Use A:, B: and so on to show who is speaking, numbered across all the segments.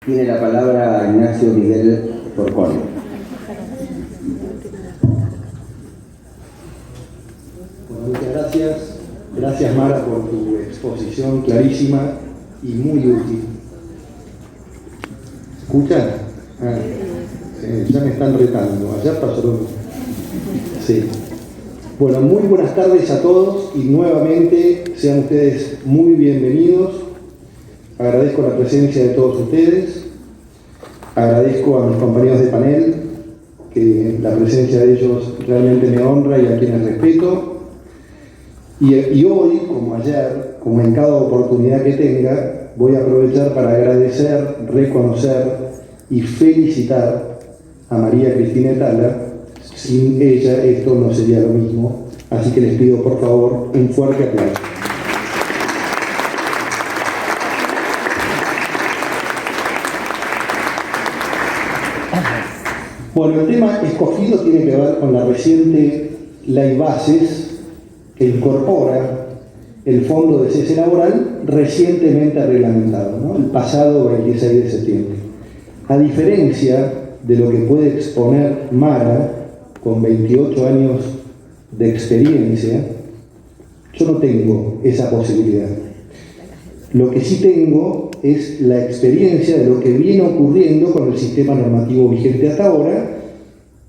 A: Tiene la palabra Ignacio Miguel Porcone.
B: Bueno, muchas gracias. Gracias, Mara, por tu exposición clarísima y muy útil. ¿Escuchan? Ya me están retando. Ayer pasó lo mismo. Sí. Bueno, muy buenas tardes a todos y nuevamente sean ustedes muy bienvenidos. Agradezco la presencia de todos ustedes. Agradezco a mis compañeros de panel, que la presencia de ellos realmente me honra y a quienes respeto. Y hoy, como ayer, como en cada oportunidad que tenga, voy a aprovechar para agradecer, reconocer y felicitar a María Cristina Etala. Sin ella esto no sería lo mismo, así que les pido por favor un fuerte aplauso. Bueno, el tema escogido tiene que ver con la reciente Ley Bases que incorpora el Fondo de Cese Laboral recientemente reglamentado, ¿no? El pasado 26 de septiembre. A diferencia de lo que puede exponer Mara, con 28 años de experiencia, yo no tengo esa posibilidad. Lo que sí tengo es la experiencia de lo que viene ocurriendo con el sistema normativo vigente hasta ahora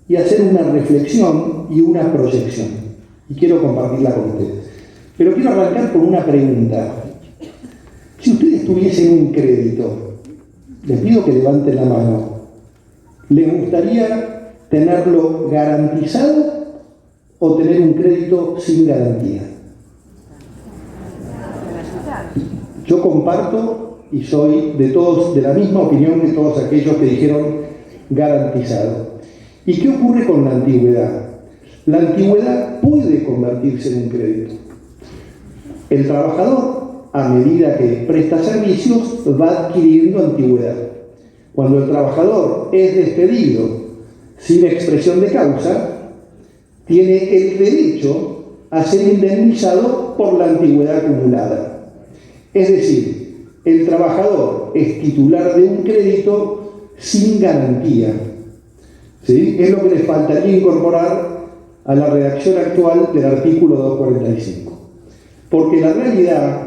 B: y hacer una reflexión y una proyección. Y quiero compartirla con ustedes. Pero quiero arrancar con una pregunta. Si ustedes tuviesen un crédito, les pido que levanten la mano, ¿les gustaría tenerlo garantizado o tener un crédito sin garantía? Yo comparto y soy de la misma opinión que todos aquellos que dijeron garantizado. ¿Y qué ocurre con la antigüedad? La antigüedad puede convertirse en un crédito. El trabajador, a medida que presta servicios, va adquiriendo antigüedad. Cuando el trabajador es despedido sin expresión de causa, tiene el derecho a ser indemnizado por la antigüedad acumulada. Es decir, el trabajador es titular de un crédito sin garantía. ¿Sí? Es lo que les faltaría incorporar a la redacción actual del artículo 245. Porque la realidad,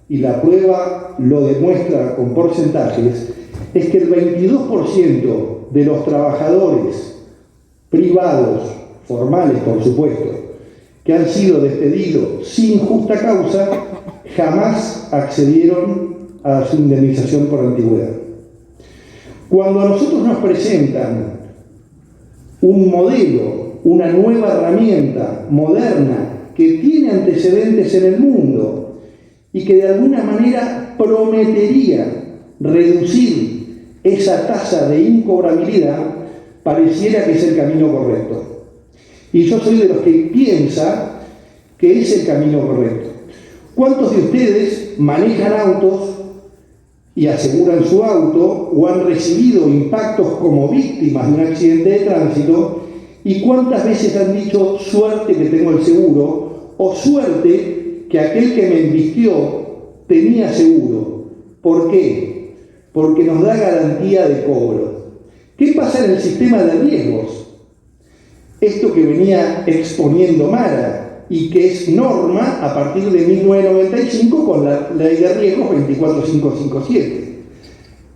B: y la prueba lo demuestra con porcentajes, es que el 22% de los trabajadores privados, formales por supuesto, que han sido despedidos sin justa causa, jamás accedieron a su indemnización por antigüedad. Cuando a nosotros nos presentan un modelo, una nueva herramienta moderna que tiene antecedentes en el mundo y que de alguna manera prometería reducir esa tasa de incobrabilidad, pareciera que es el camino correcto. Y yo soy de los que piensa que es el camino correcto. ¿Cuántos de ustedes manejan autos y aseguran su auto o han recibido impactos como víctimas de un accidente de tránsito? ¿Y cuántas veces han dicho suerte que tengo el seguro o suerte que aquel que me embistió tenía seguro? ¿Por qué? Porque nos da garantía de cobro. ¿Qué pasa en el sistema de riesgos? Esto que venía exponiendo Mara y que es norma a partir de 1995 con la Ley de Riesgos 24557.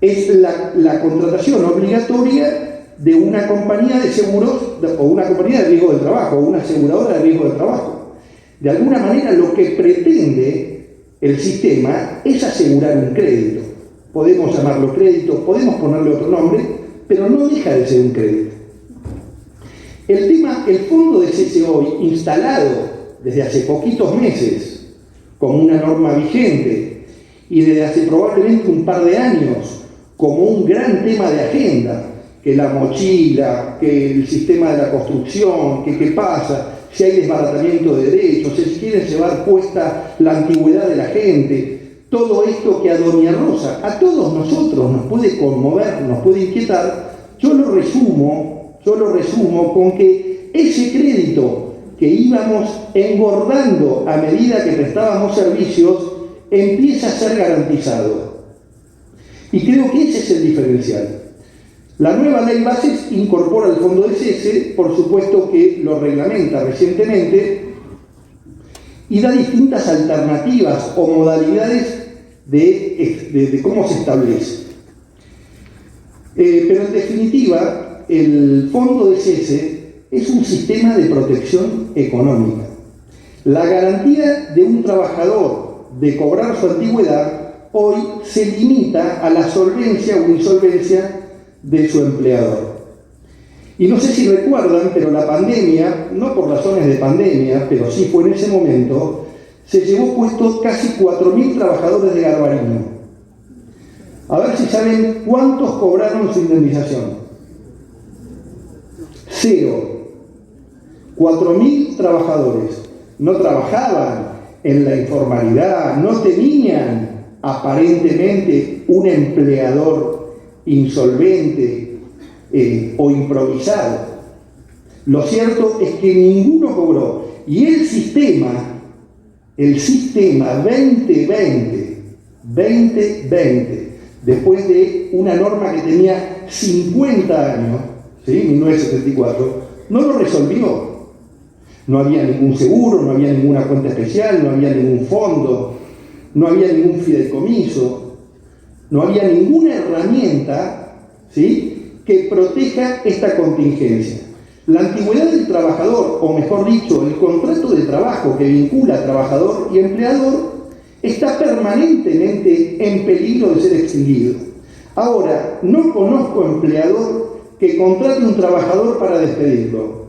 B: Es la contratación obligatoria de una compañía de seguros o una compañía de riesgo del trabajo o una aseguradora de riesgo del trabajo. De alguna manera lo que pretende el sistema es asegurar un crédito. Podemos llamarlo crédito, podemos ponerle otro nombre, pero no deja de ser un crédito. El fondo de cese hoy, instalado desde hace poquitos meses como una norma vigente y desde hace probablemente un par de años como un gran tema de agenda, que la mochila, que el sistema de la construcción, que qué pasa, si hay desbaratamiento de derechos, si quieren llevar puesta la antigüedad de la gente, todo esto que a Doña Rosa, a todos nosotros nos puede conmover, nos puede inquietar. Yo lo resumo con que ese crédito que íbamos engordando a medida que prestábamos servicios empieza a ser garantizado. Y creo que ese es el diferencial. La nueva ley bases incorpora el fondo de cese, por supuesto que lo reglamenta recientemente, y da distintas alternativas o modalidades de cómo se establece. Pero en definitiva, el fondo de cese es un sistema de protección económica. La garantía de un trabajador de cobrar su antigüedad hoy se limita a la solvencia o insolvencia de su empleador. Y no sé si recuerdan, pero la pandemia, no por razones de pandemia, pero sí fue en ese momento, se llevó puesto casi 4.000 trabajadores de Garbarino. A ver si saben cuántos cobraron su indemnización. 0. 4.000 trabajadores. No trabajaban en la informalidad, no tenían aparentemente un empleador insolvente o improvisado. Lo cierto es que ninguno cobró. Y el sistema 2020, después de una norma que tenía 50 años, ¿sí? 1974, no lo resolvió. No había ningún seguro, no había ninguna cuenta especial, no había ningún fondo, no había ningún fideicomiso, no había ninguna herramienta, ¿sí?, que proteja esta contingencia. La antigüedad del trabajador, o mejor dicho, el contrato de trabajo que vincula a trabajador y empleador, está permanentemente en peligro de ser extinguido. Ahora, no conozco empleador que contrate un trabajador para despedirlo.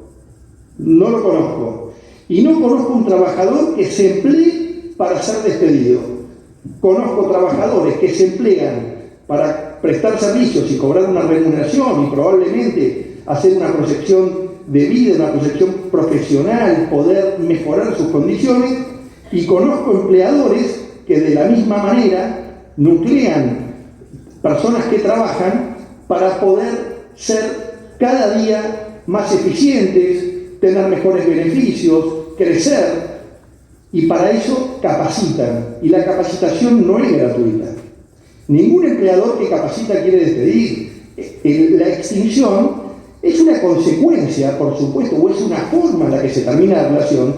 B: No lo conozco. Y no conozco un trabajador que se emplee para ser despedido. Conozco trabajadores que se emplean para prestar servicios y cobrar una remuneración y probablemente hacer una proyección de vida, una proyección profesional, poder mejorar sus condiciones, y conozco empleadores que de la misma manera nuclean personas que trabajan para poder ser cada día más eficientes, tener mejores beneficios, crecer, y para eso capacitan, y la capacitación no es gratuita. Ningún empleador que capacita quiere despedir. La extinción es una consecuencia, por supuesto, o es una forma en la que se termina la relación,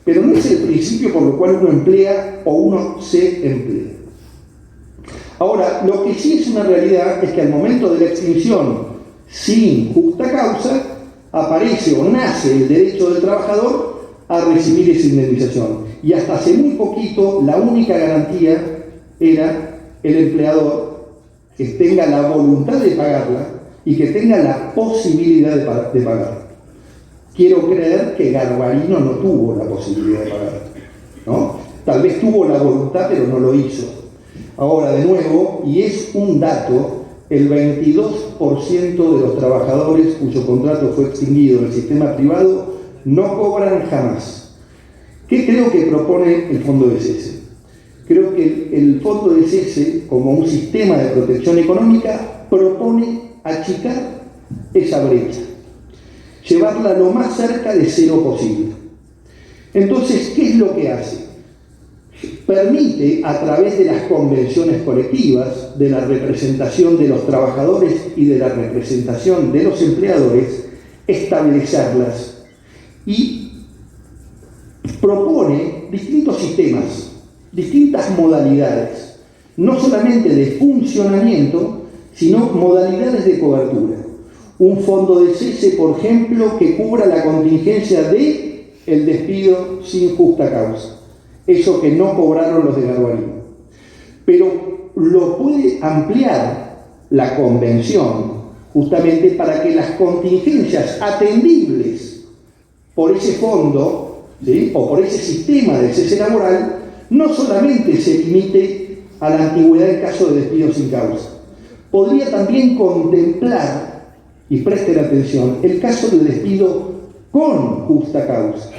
B: pero no es el principio por lo cual uno emplea o uno se emplea. Ahora, lo que sí es una realidad es que al momento de la extinción sin justa causa, aparece o nace el derecho del trabajador a recibir esa indemnización. Y hasta hace muy poquito la única garantía era el empleador que tenga la voluntad de pagarla y que tenga la posibilidad de pagarla. Quiero creer que Garbarino no tuvo la posibilidad de pagarla, ¿no? Tal vez tuvo la voluntad, pero no lo hizo. Ahora, de nuevo, y es un dato, el 22% de los trabajadores cuyo contrato fue extinguido en el sistema privado no cobran jamás. ¿Qué creo que propone el fondo de cese? Creo que el fondo de cese, como un sistema de protección económica, propone achicar esa brecha, llevarla lo más cerca de cero posible. Entonces, ¿qué es lo que hace? Permite, a través de las convenciones colectivas, de la representación de los trabajadores y de la representación de los empleadores, establecerlas, y propone distintos sistemas, distintas modalidades, no solamente de funcionamiento, sino modalidades de cobertura. Un fondo de cese, por ejemplo, que cubra la contingencia de el despido sin justa causa, eso que no cobraron los de Garbarino. Pero lo puede ampliar la convención justamente para que las contingencias atendibles por ese fondo, ¿sí?, o por ese sistema de cese laboral, no solamente se limite a la antigüedad en caso de despido sin causa. Podría también contemplar, y presten atención, el caso de despido con justa causa.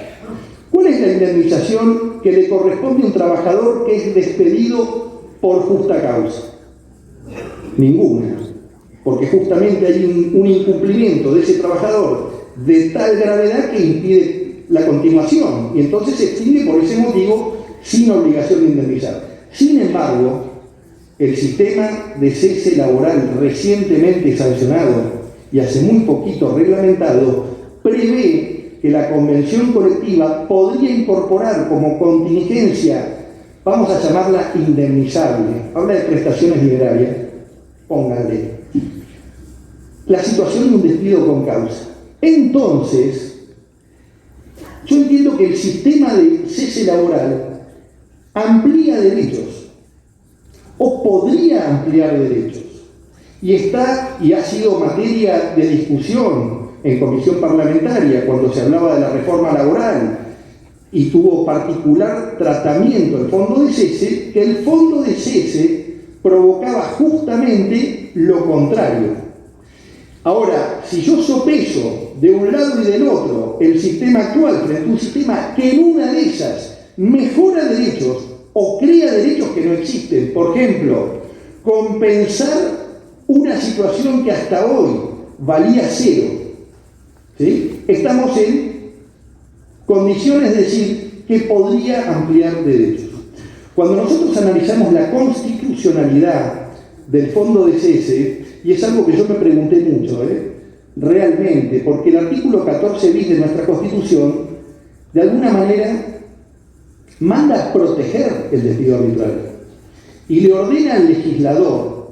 B: ¿Cuál es la indemnización que le corresponde a un trabajador que es despedido por justa causa? Ninguna, porque justamente hay un incumplimiento de ese trabajador de tal gravedad que impide la continuación, y entonces se extingue por ese motivo sin obligación de indemnizar. Sin embargo, El sistema de cese laboral recientemente sancionado y hace muy poquito reglamentado prevé que la convención colectiva podría incorporar como contingencia, vamos a llamarla indemnizable, habla de prestaciones liberales, pónganle, la situación de un despido con causa. Entonces, yo entiendo que el sistema de cese laboral amplía derechos, o podría ampliar derechos, y ha sido materia de discusión en comisión parlamentaria cuando se hablaba de la reforma laboral y tuvo particular tratamiento el fondo de cese, que el fondo de cese provocaba justamente lo contrario. Ahora, si yo sopeso de un lado y del otro el sistema actual frente a un sistema que en una de esas mejora derechos o crea derechos que no existen, por ejemplo, compensar una situación que hasta hoy valía cero, ¿sí? Estamos en condiciones de decir que podría ampliar derechos. Cuando nosotros analizamos la constitucionalidad del fondo de cese, y es algo que yo me pregunté mucho, realmente, porque el artículo 14 bis de nuestra Constitución, de alguna manera, manda a proteger el despido arbitrario y le ordena al legislador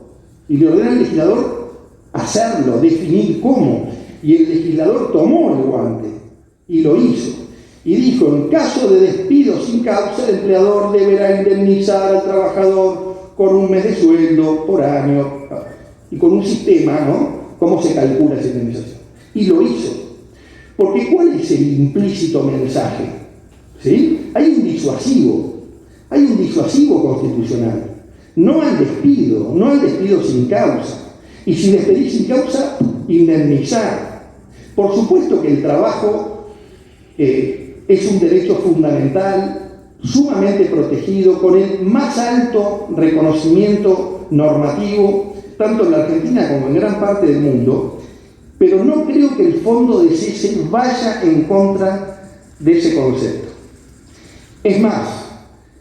B: hacerlo, definir cómo, y el legislador tomó el guante y lo hizo y dijo: en caso de despido sin causa, el empleador deberá indemnizar al trabajador con un mes de sueldo por año y con un sistema, ¿no?, cómo se calcula esa indemnización, y lo hizo. Porque ¿cuál es el implícito mensaje? ¿Sí? Hay un disuasivo constitucional. No al despido sin causa. Y si despedís sin causa, indemnizar. Por supuesto que el trabajo es un derecho fundamental, sumamente protegido, con el más alto reconocimiento normativo, tanto en la Argentina como en gran parte del mundo, pero no creo que el fondo de cese vaya en contra de ese concepto. Es más,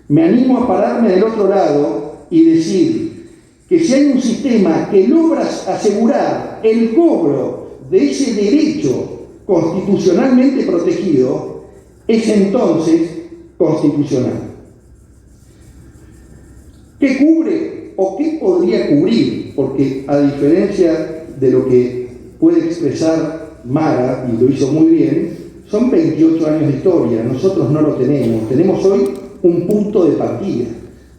B: me animo a pararme del otro lado y decir que si hay un sistema que logra asegurar el cobro de ese derecho constitucionalmente protegido, es entonces constitucional. ¿Qué cubre o qué podría cubrir? Porque a diferencia de lo que puede expresar Mara, y lo hizo muy bien, son 28 años de historia, nosotros no lo tenemos. Tenemos hoy un punto de partida.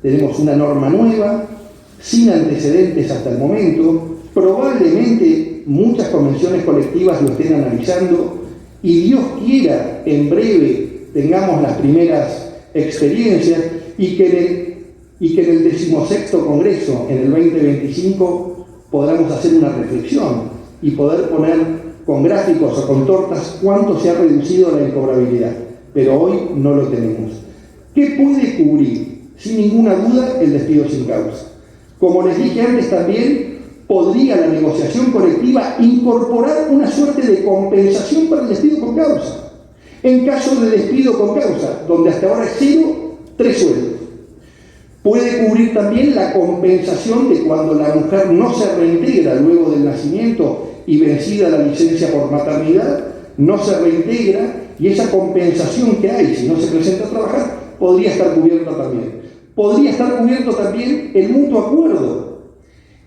B: Tenemos una norma nueva, sin antecedentes hasta el momento, probablemente muchas convenciones colectivas lo estén analizando, y Dios quiera, en breve tengamos las primeras experiencias, y que en el 16º Congreso, en el 2025, podamos hacer una reflexión y poder poner con gráficos o con tortas cuánto se ha reducido la incobrabilidad. Pero hoy no lo tenemos. ¿Qué puede cubrir? Sin ninguna duda, el despido sin causa. Como les dije antes también, podría la negociación colectiva incorporar una suerte de compensación para el despido con causa. En caso de despido con causa, donde hasta ahora es 0, 3 sueldos. Puede cubrir también la compensación de cuando la mujer no se reintegra luego del nacimiento y vencida la licencia por maternidad, no se reintegra, y esa compensación que hay si no se presenta a trabajar podría estar cubierta también. Podría estar cubierto también el mutuo acuerdo,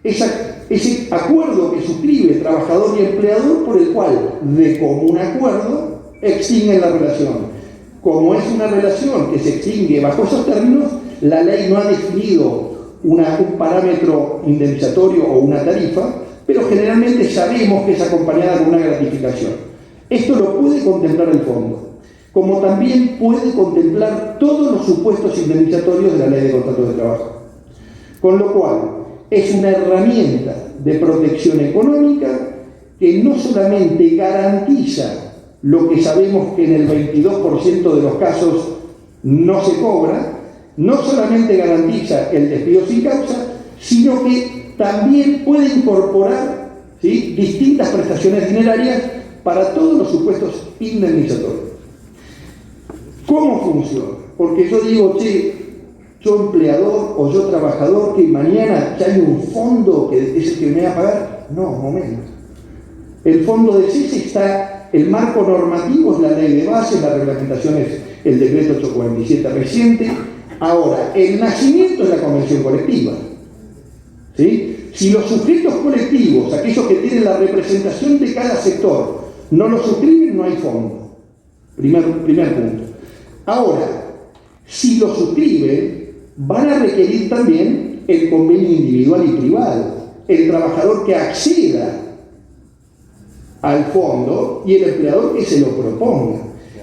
B: ese acuerdo que suscribe trabajador y empleador, por el cual, de común acuerdo, extinguen la relación. Como es una relación que se extingue bajo esos términos, la ley no ha definido un parámetro indemnizatorio o una tarifa, pero generalmente sabemos que es acompañada con una gratificación. Esto lo puede contemplar el fondo, como también puede contemplar todos los supuestos indemnizatorios de la Ley de Contratos de Trabajo. Con lo cual, es una herramienta de protección económica que no solamente garantiza lo que sabemos que en el 22% de los casos no se cobra, no solamente garantiza el despido sin causa, sino que también puede incorporar, ¿sí?, distintas prestaciones dinerarias para todos los supuestos indemnizatorios. ¿Cómo funciona? Porque yo digo, yo empleador o yo trabajador, que mañana ya hay un fondo que es el que me va a pagar. No, momento. El fondo de cese está, el marco normativo es la ley de base, la reglamentación es el decreto 847 reciente. Ahora, el nacimiento es la convención colectiva. ¿Sí? Si los sujetos colectivos, aquellos que tienen la representación de cada sector, no lo suscriben, no hay fondo. Primer punto. Ahora, si lo suscriben, van a requerir también el convenio individual y privado, el trabajador que acceda al fondo y el empleador que se lo proponga.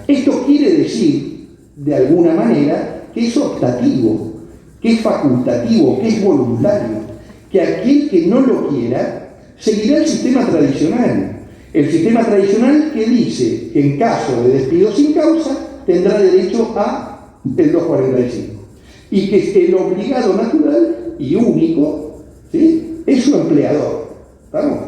B: Esto quiere decir, de alguna manera, que es optativo, que es facultativo, que es voluntario, que aquel que no lo quiera seguirá el sistema tradicional. El sistema tradicional que dice que en caso de despido sin causa tendrá derecho a el 245. Y que el obligado natural y único, ¿sí?, es su empleador. ¿Estamos?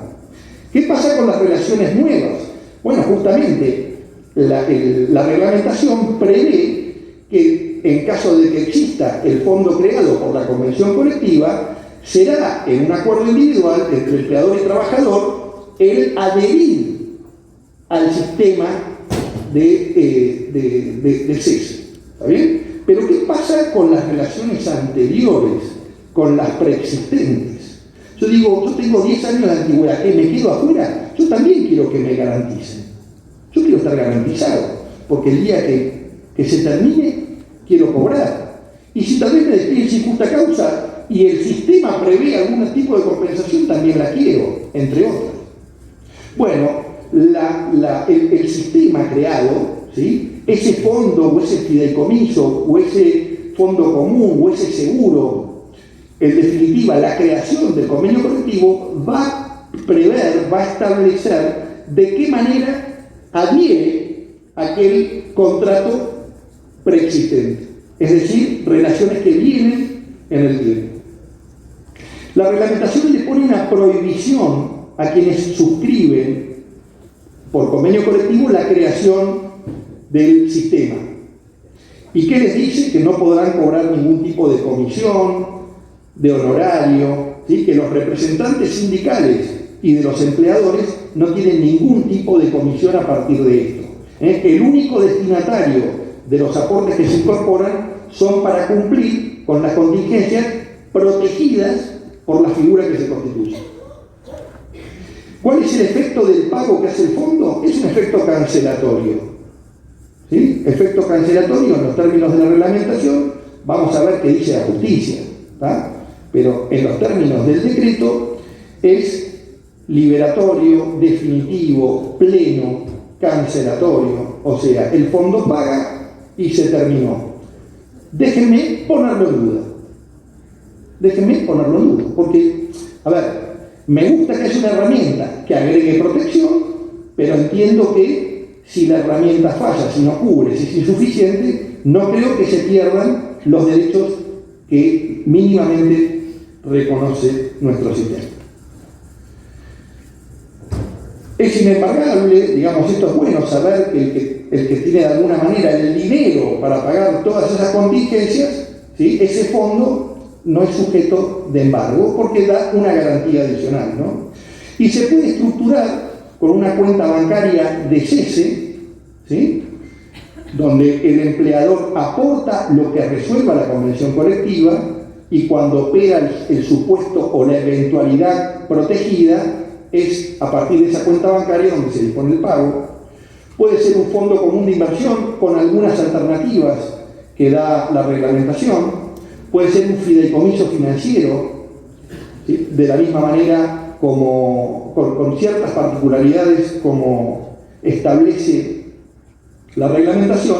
B: ¿Qué pasa con las relaciones nuevas? Bueno, justamente la reglamentación prevé que en caso de que exista el fondo creado por la convención colectiva, será en un acuerdo individual entre empleador y trabajador el adherir al sistema de cese. ¿Está bien? Pero ¿qué pasa con las relaciones anteriores, con las preexistentes? Yo digo, yo tengo 10 años de antigüedad, ¿qué, me quedo afuera? Yo también quiero que me garanticen. Yo quiero estar garantizado, porque el día que se termine, quiero cobrar. Y si tal vez me despiden sin justa causa y el sistema prevé algún tipo de compensación, también la quiero, entre otras. Bueno, el sistema creado, ¿sí?, ese fondo o ese fideicomiso o ese fondo común o ese seguro, en definitiva la creación del convenio colectivo va a prever, va a establecer de qué manera adhiere aquel contrato preexistente, es decir, relaciones que vienen en el tiempo. La reglamentación le pone una prohibición a quienes suscriben por convenio colectivo la creación del sistema. ¿Y qué les dice? Que no podrán cobrar ningún tipo de comisión, de honorario, ¿sí?, que los representantes sindicales y de los empleadores no tienen ningún tipo de comisión a partir de esto. El único destinatario de los aportes que se incorporan son para cumplir con las contingencias protegidas por la figura que se constituye. ¿Cuál es el efecto del pago que hace el fondo? Es un efecto cancelatorio. ¿Sí? Efecto cancelatorio en los términos de la reglamentación, vamos a ver qué dice la justicia, ¿tá? Pero en los términos del decreto es liberatorio, definitivo, pleno, cancelatorio, o sea, el fondo paga y se terminó. Déjenme ponerlo en duda. Déjenme ponerlo en duda, porque, a ver, me gusta que haya una herramienta que agregue protección, pero entiendo que si la herramienta falla, si no cubre, si es insuficiente, no creo que se pierdan los derechos que mínimamente reconoce nuestro sistema. Es inembargable, digamos, esto es bueno saber que el que tiene de alguna manera el dinero para pagar todas esas contingencias, ¿sí?, ese fondo no es sujeto de embargo porque da una garantía adicional, ¿no? Y se puede estructurar con una cuenta bancaria de cese, ¿sí?, donde el empleador aporta lo que resuelva la convención colectiva y cuando opera el supuesto o la eventualidad protegida es a partir de esa cuenta bancaria donde se dispone el pago. Puede ser un fondo común de inversión con algunas alternativas que da la reglamentación. Puede ser un fideicomiso financiero, ¿sí?, de la misma manera como con ciertas particularidades como establece la reglamentación.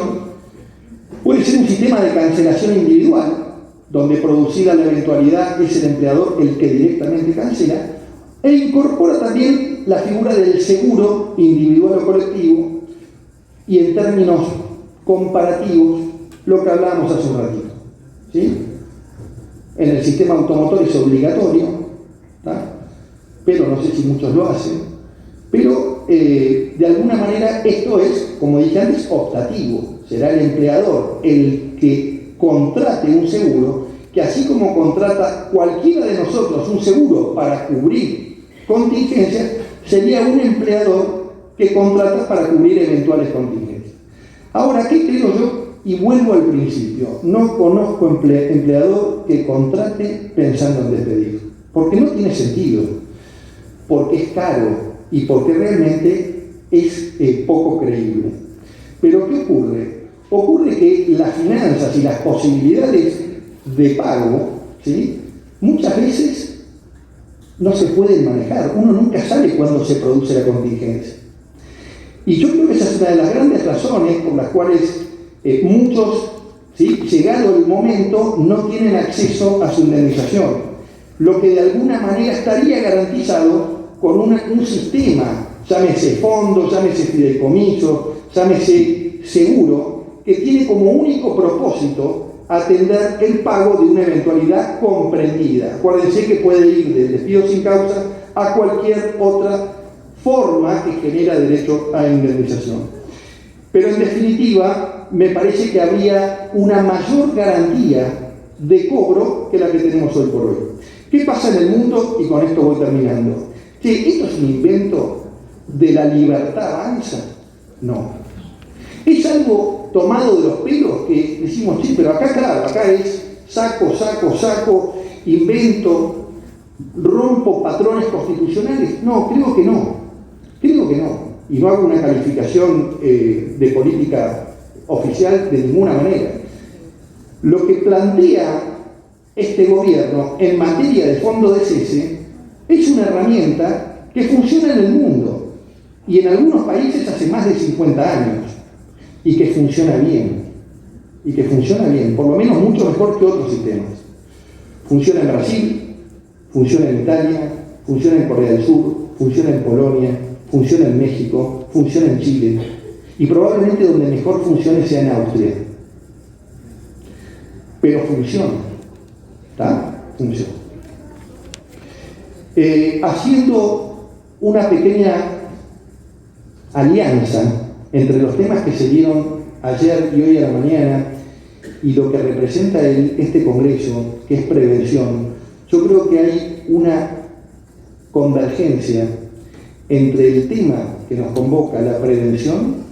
B: Puede ser un sistema de cancelación individual, donde producida la eventualidad es el empleador el que directamente cancela, e incorpora también la figura del seguro individual o colectivo, y en términos comparativos, lo que hablábamos hace un ratito, ¿sí? En el sistema automotor es obligatorio, ¿tá?, pero no sé si muchos lo hacen, pero de alguna manera esto es, como dije antes, optativo. Será el empleador el que contrate un seguro, que así como contrata cualquiera de nosotros un seguro para cubrir contingencias, sería un empleador que contrata para cubrir eventuales contingencias. Ahora, ¿qué creo yo? Y vuelvo al principio, no conozco empleador que contrate pensando en despedir, porque no tiene sentido, porque es caro y porque realmente es poco creíble. Pero ¿qué ocurre? Ocurre que las finanzas y las posibilidades de pago, ¿sí?, muchas veces no se pueden manejar. Uno nunca sabe cuándo se produce la contingencia. Y yo creo que esa es una de las grandes razones por las cuales muchos, ¿sí?, llegado el momento, no tienen acceso a su indemnización, lo que de alguna manera estaría garantizado con un sistema, llámese fondo, llámese fideicomiso, llámese seguro, que tiene como único propósito atender el pago de una eventualidad comprendida. Acuérdense que puede ir del despido sin causa a cualquier otra forma que genera derecho a indemnización. Pero en definitiva, me parece que habría una mayor garantía de cobro que la que tenemos hoy por hoy. ¿Qué pasa en el mundo? Y con esto voy terminando. ¿Esto es un invento de la libertad avanza? No. Es algo tomado de los pelos que decimos, sí, pero acá, claro, acá es saco, invento, rompo patrones constitucionales. No, creo que no. Y no hago una calificación de política oficial de ninguna manera. Lo que plantea este gobierno en materia de fondo de cese es una herramienta que funciona en el mundo y en algunos países hace más de 50 años y que funciona bien, por lo menos mucho mejor que otros sistemas. Funciona en Brasil, funciona en Italia, funciona en Corea del Sur, funciona en Polonia, funciona en México, funciona en Chile y probablemente donde mejor funcione sea en Austria. Pero funciona, ¿está? Funciona. Haciendo una pequeña alianza entre los temas que se dieron ayer y hoy a la mañana y lo que representa este Congreso, que es prevención, yo creo que hay una convergencia entre el tema que nos convoca, la prevención,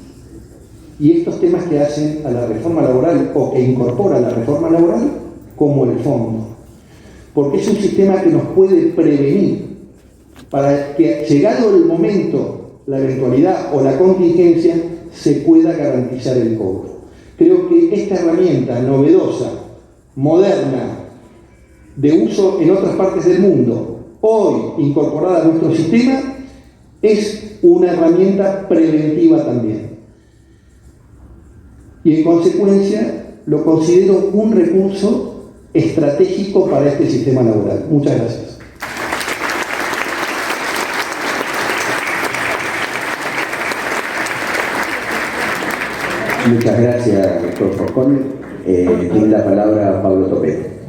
B: y estos temas que hacen a la reforma laboral o que incorpora la reforma laboral como el fondo. Porque es un sistema que nos puede prevenir para que, llegado el momento, la eventualidad o la contingencia, se pueda garantizar el cobro. Creo que esta herramienta novedosa, moderna, de uso en otras partes del mundo, hoy incorporada a nuestro sistema, es una herramienta preventiva también. Y en consecuencia lo considero un recurso estratégico para este sistema laboral. Muchas gracias.
A: Muchas gracias, doctor Forcón. Tiene la palabra Pablo Topete.